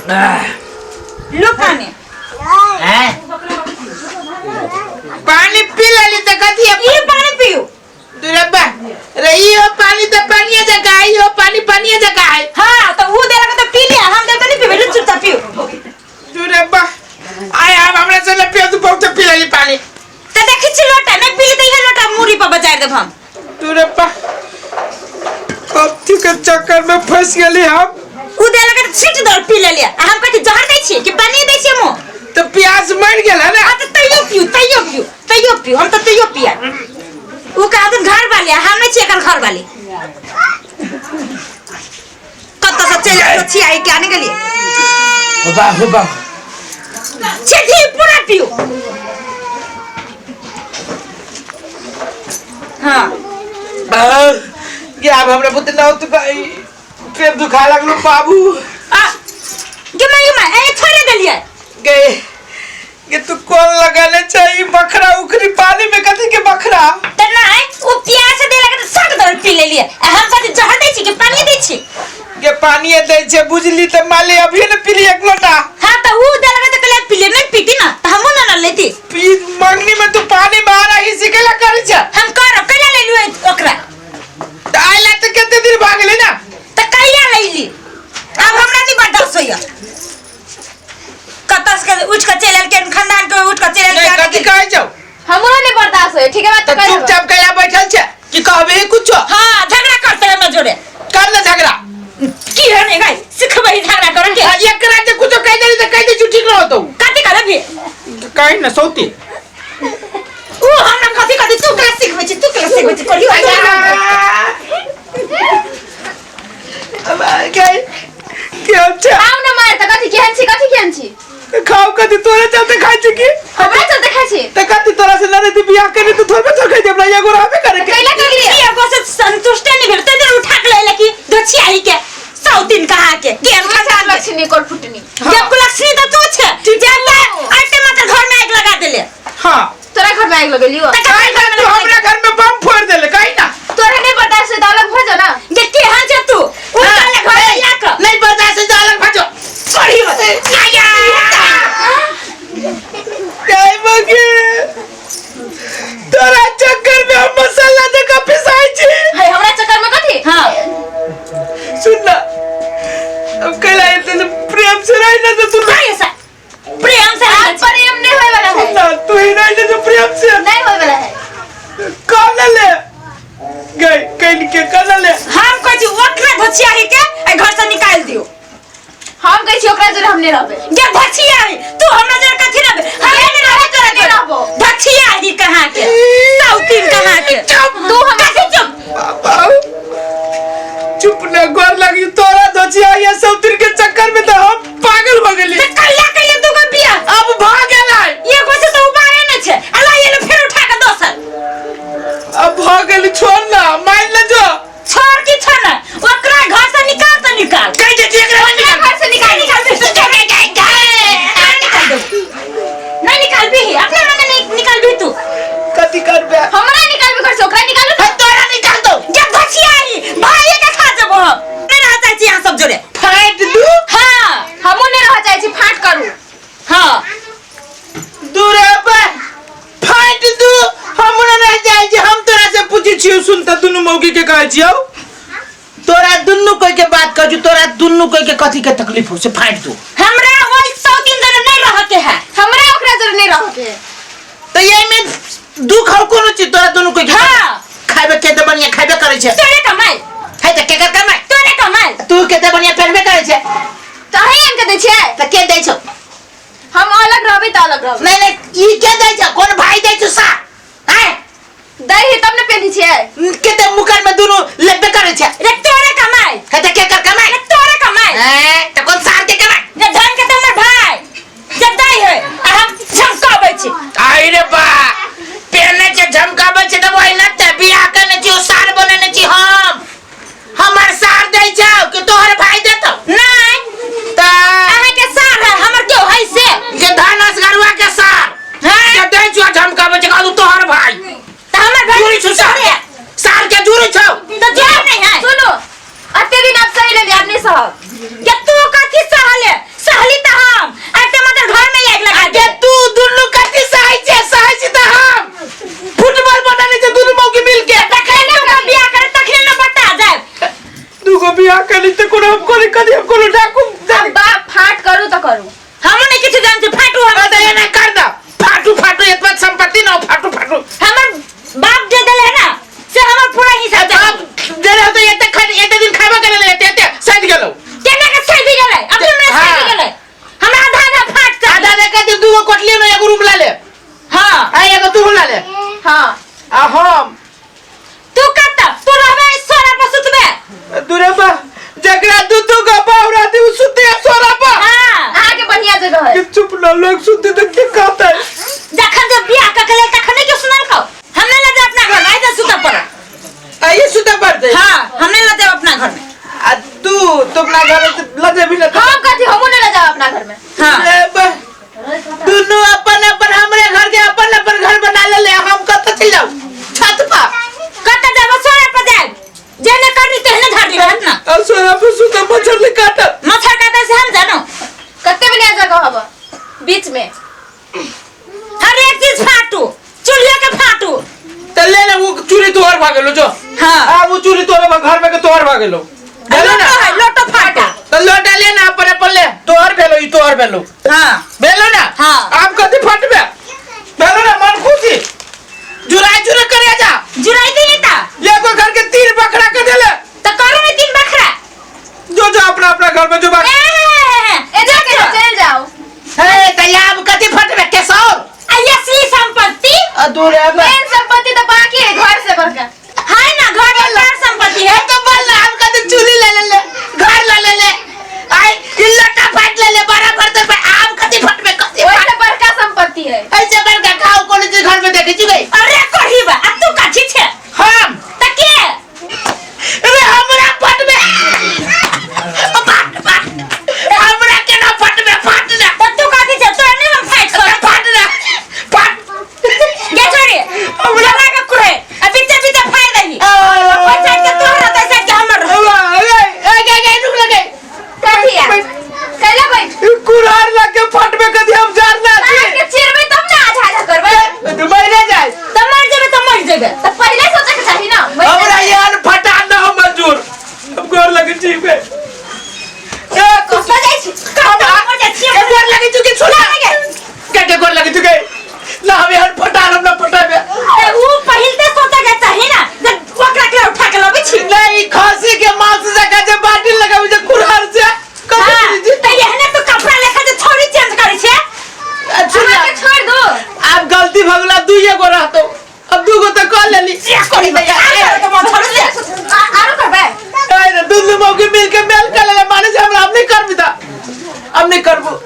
लो पानी हैं पानी पी ले तो कथी है ये पानी पियो दुरब्बा रही हो पानी तो पानी जगह आई हो पानी जगह है हां तो वो देला के तो पी लिया हम देता नहीं पीबे चुपचाप पियो दुरब्बा आय हमरा से ले पियो तो बहुत पी ले पानी तो देखि छी लोटा नहीं पी ले लोटा मुरी पर बजाय देब हम दुरब्बा अब के चक्कर में फंस गेली हम उ देला के सीट दर पी ले लिया हम कथि जहर दै छी कि पानी दै छी मो तो प्यास मर गेल है ना तो तैयो पियो हम तो तैयो पिया उ का आदमी घर वाले हम नहीं छी एकर घर वाले कत से चले तो छी आई के आने के लिए हो बा छी पूरा पियो हां ये अब हमरा बुत ना तो पेट दुखा लगलो बाबू के मैं ए छोड़ देलिए गए ये तो कौन लगाने चाहिए बखरा उखरी पानी में कथी के बखरा त नहीं वो प्यास दे लगे तो सट दर पी ले लिए हम कथि जहर दै छी कि पानी दै छी के पानी दै छे बुझली त माले अभी न पीली एक लोटा हां तो वो दे लगे तो कले पी ले नहीं पीती ना त हम ना लेती पी मंगनी में तू पानी मारा ही सिकेला कर छ हम करो कले ले लियो ओकरा त आइला त केते दिन भागले ना त कहिया लैली अब हमरा नहीं बर्दाश्त होइया कतस के उठ के चलल के खानदान के उठ के चलल के कथी कहै छौ हमरो नहीं बर्दाश्त होय ठीक है बात तो चुपचाप कइला बैठल छ कि कहबे कुछ हां झगड़ा करते हैं जोड़े कर ना झगड़ा की है नहीं गाय सिखबई झगड़ा करे के एकरा जे कुछ कह दे त कह दे छु ठीक न होतो कथि करे भी कहि न सौती ओ हमरा कथि तू का सिखबै छी करियो अब गए क्या अच्छा आउ न मार त कथि केहन छी खाओ कथी तोरे चलते खाइ छी की हमरा चलते खाइ छी त कथी तोरा से लड़े ती बियाह करे तो थोड़े तो खाइ देब ना एगो रहबे करे के कैला कर लिया ये बस संतुष्ट नहीं भेल ते उठा के ले कि दछी आई के सौतीन कहा के गेम खा लक्ष्मी कोल फुटनी जब को लक्ष्मी तो तू छे जब आटे मात्र घर में आग लगा देले हां तोरा घर में आग लगलियो तू हमरा घर में बम फोड़ देले कहि ना तोरा नहीं बर्दाश्त होय त अलग भ जा ना देखी हां जे तू उठा घर में आक नहीं बर्दाश्त से अलग भाजो छोड़ी मत आया काय मगे तोरा चक्कर में हम मसाला जगह पिसाई छी है हमरा चक्कर में कथि हां सुन ना अब कला तो प्रेम से रही ना तो तू नहीं ऐसा प्रेम से आज प्रेम नहीं होय वाला है ना तू ही नहीं तो प्रेम से नहीं होय वाला है कौन ले गए कहीं के कौन ले हम कह ओकरा धचियाही के ए घर से निकाल दियो हम कहै छी ओकरा जरे हम नहीं रहबे जे धचियाही तू हमरा जरे कथि रहबे हम नहीं रहबे तोरा के रहबो धचियाही कहां के सौतीन कहां के तू हमरा से चुप ना गोर लगी तोरा दचिया ये सब दिन के चक्कर में तो हम पागल हो गेली त कहिया तू को बिया अब भाग गेलै ये कोसे तो उबारे न छे अला ये ले फिर उठा के दोसर अब भाग गेली छोड़ ना मान ले जो छोड़ की छना ओकरा घर से निकाल त निकाल कह दे एकरा घर से निकाल नहीं निकाल भी अपने मन नहीं निकाल भी तू कथि करबे हमरा निकाल घर से ओकरा निकाल तोरा निकाल दो जब धचियाही भाई के खा जबो नहीं रहता छी यहां सब जोड़े फाट दू हां हमो नहीं रह जाय छी फाट करू हां दूरे पे फाट दू हमरा रह जाय जे हम तोरा से पूछी छियो सुन त दुनु मौगी के कहै छियो तोरा दुनु कोई के बात कहजू तोरा दुनु कोई के कथि के तकलीफ हो से फाट दू हमरा वही 100 दिन जरे नहीं रहते है हमरा ओकरा जरे नहीं रहते तो ये में दुख हो कोनो चीज तोरा दुनु कोई के हां खाइबे के त बढ़िया खाइबे करे छे तोरे कमाई है त के कमाई तोरे कमाई तू के त बढ़िया पहनबे करे छे तो है हम के दे छे त के दै छौ हम अलग रहबे त अलग रहबे नहीं नहीं ई के दै छ कोन भाई दै छ सा हैं दही तब न पेनी छे के त मुकर में दुनु लेबे करे छे रे तोरे कमाई है त के कर कमाई रे तोरे कमाई हैं त कोन सार के कमाई जे धन के तमर भाई जब दाई है हम झमकाबै छी आई रे बा पहने छे झमकाबै छे त वही न त बियाह करने छी सार बनेने छी हम हमर सार दै छ कि तोहर भाई देतो नहीं त अहाँ के सार है हमर क्यों है से के धनस गरुआ के सार हां के दै छ झमकाबै छे कहू तोहर भाई त हमर भाई जुड़ी छ सार के जुड़ी छ तो जुड़ी नहीं है सुनो अत्ते दिन आप सही ले आपने कदी हम कोनो डाकू अब बाप फाट करू तो करू हम नहीं किसी जान से फाटू हम अरे ये ना कर दा फाटू फाटू इतना संपत्ति ना फाटू फाटू हमर बाप जे देले ना से हमर पूरा हिसाब दे अब जे हो तो ये दिन खाबा करे ले ते सद गेलो केना के सही गेलै अब हमरा सही गेलै हमरा आधा आधा फाट सा आधा दे के दूगो कोटली में एगो रूम ला ले हां आ एगो तू ला ले हां आ हम तू कत तू रहबे सोना पर सुतबे दूरे बा जकरा दूधू का बावरा दी सुते सोना पर हां आगे बढ़िया जगह है कि चुप ना लोग सुते तो के कहता है जखन जब बियाह क केले तखन के सुनल खाओ हमने ले जा अपना घर में आइते सुता पर आइए सुते पड़ते हां हमने ले जा अपना घर में आ तू अपना घर में लजे भी ना हम कथी हमू ने ले जाओ अपना घर में हां दोनों अपन अपन हमरे घर के अपन अपन घर बना ले हम कत चल जाऊ छत पर कत जाब सोना पर जाए जेने करनी तेने झाड़ी रहत ना और सोना पे सुते मच्छर ले काट मच्छर काटे से हम जानो कत्ते बढ़िया जगह हबा बीच में हर एक चीज फाटू चूल्हे के फाटू त ले ना वो चूरी तोड़ भागलो जो हां आ वो चूरी तोड़ घर में के तोड़ भागलो लोटो है लोटो फाटा तो लोटा ले ना अपन अपन ले तोड़ भेलो ई तोड़ भेलो हां भेलो ना हाँ। आप कति फटबे भेलो ना मन खुशी जुराई जुरा करे जा जुराई दी ता ये को घर के 3 बकरा कर देले तो करो में 3 बकरा जो जो अपना अपना घर में जो ए जाके चल जाओ हे तैयार कति फटबे केसौर असली संपत्ति अधूरे में मेन संपत्ति तो बाकी है घर से बढ़कर है ना घर में बड़ संपत्ति है तो बोल ना हम कति चूली ले घर ले आई इल्लटा फाट ले बराबर तो आम कति फटबे कति वही तो बड़का संपत्ति है ऐसे बड़का खाओ कौन चीज घर में देखे छी गई अरे कहिबा अब तू काठी छे हम तके अरे हमरा फटबे हमरा के ना फटबे फट ना तो तू काठी छे तो नहीं हम फाइट कर फट ना फट के छोड़ी हमरा का कुरे अभी ते फाइट रही कोई साइड के तोहरा तो साइड के हमर रुक लगे कथी है कैला बैठ कुरार लगे फटबे कदी हम जार ना के चिर में तुम ना आधा आधा करबे तो मरने जाए तो मर जेबे तो मर जेबे तो पहले सोचे के चाहिए ना हमरा यार फटा ना हो मंजूर अब गोर लगे ठीक है ए कोसा जाई छी मर जा छी गोर लगे चुके सुना के गोर लगे चुके ना हम यार फटा हम ना फटाबे वो पहले सोचा के चाहिए ना जब बकरा के उठा के लबे छी नहीं खांसी के मांस से का बाटी लगा मुझे कुरार से हां तो यहने तो कपड़ा लेखा जे थोड़ी चेंज करी छे अच्छा के छोड़ दो आप गलती भगला दू एगो रहतो अब दूगो तो कर लेली कोई भैया तो मन छोड़ दे आरो करबे ए दुनु मौके मिल के मेल कर ले माने से हम नहीं कर बिदा हम नहीं करबो